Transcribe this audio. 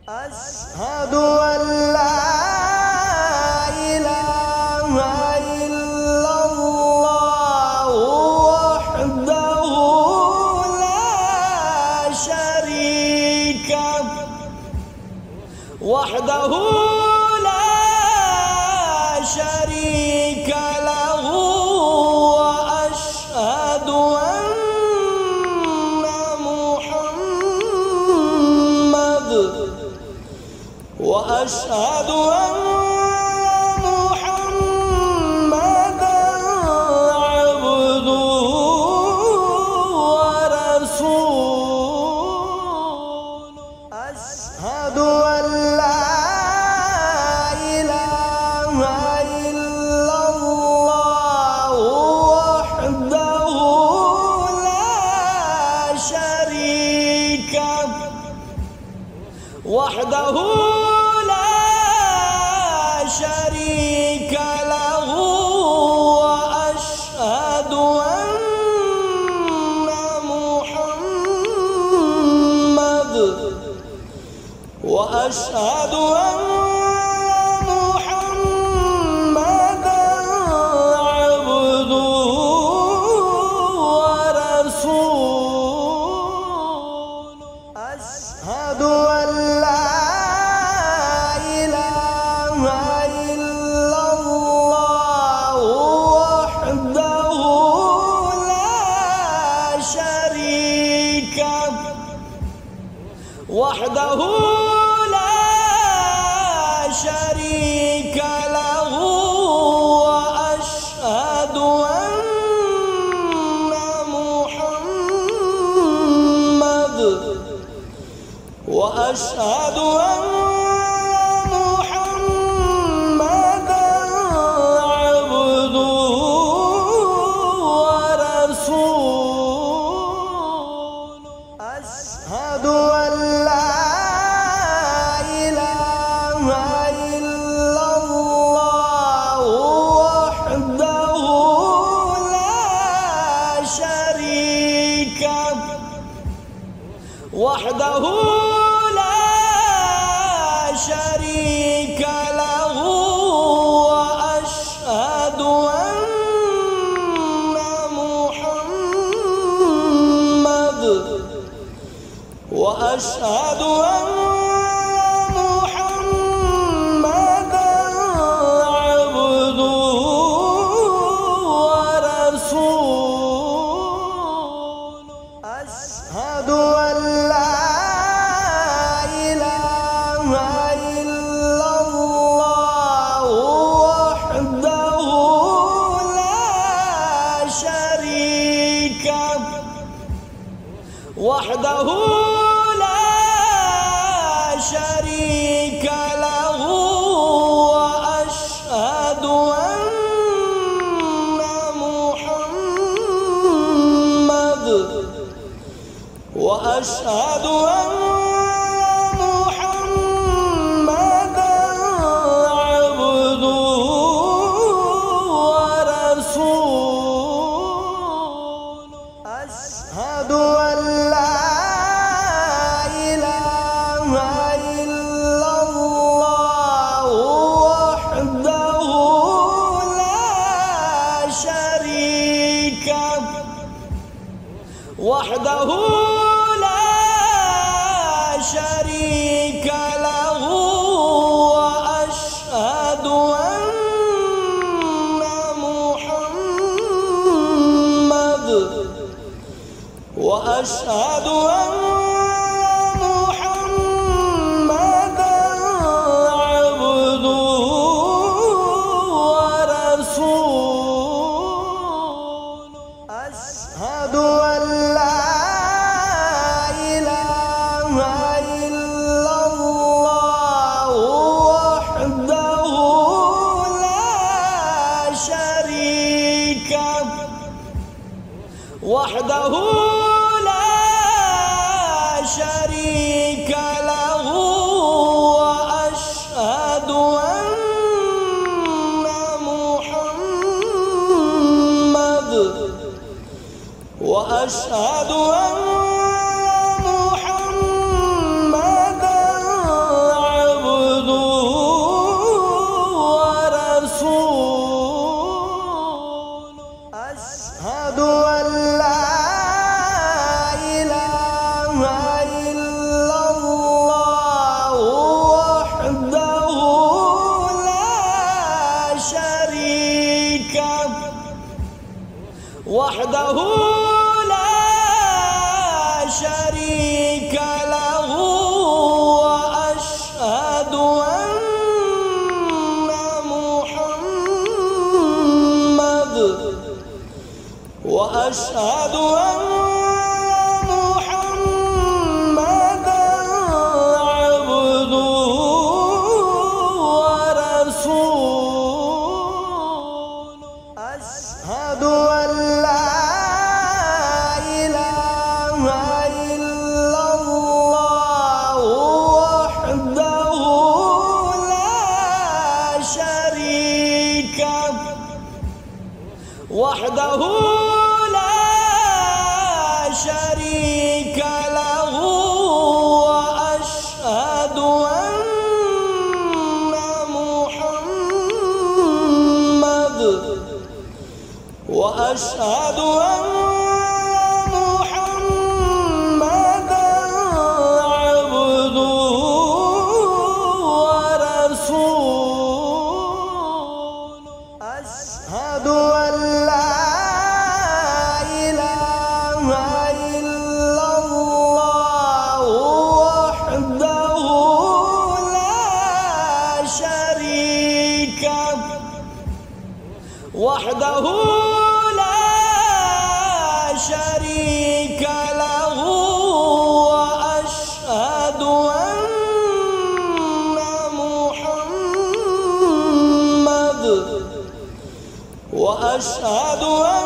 أشهد أن لا إله إلا الله وحده لا شريك له وأشهد أن محمدًا عبده ورسوله. أشهد أن لا إله إلا الله وحده لا شريك له وأشهد أن محمدًا عبده ورسوله. أشهد أن لا إله إلا الله وحده لا شريك له وأشهد أن محمدًا عبده ورسوله. أشهد أن لا إله إلا الله وحده لا شريك له وأشهد أن محمدًا عبده ورسوله. أشهد أن لا إله إلا الله وحده لا شريك له وأشهد أن محمدًا عبده ورسوله. أشهد أن لا إله إلا الله وحده لا شريك له وأشهد أن محمدًا عبده ورسوله. أشهد أن لا إله إلا الله وحده لا شريك له وأشهد أن محمدًا وأشهد أن محمدًا عبده ورسوله أشهد أن لا إله إلا الله وحده لا شريك له وأشهد أن محمدًا عبده ورسوله أشهد أن لا إله إلا الله وحده لا شريك له وأشهد أن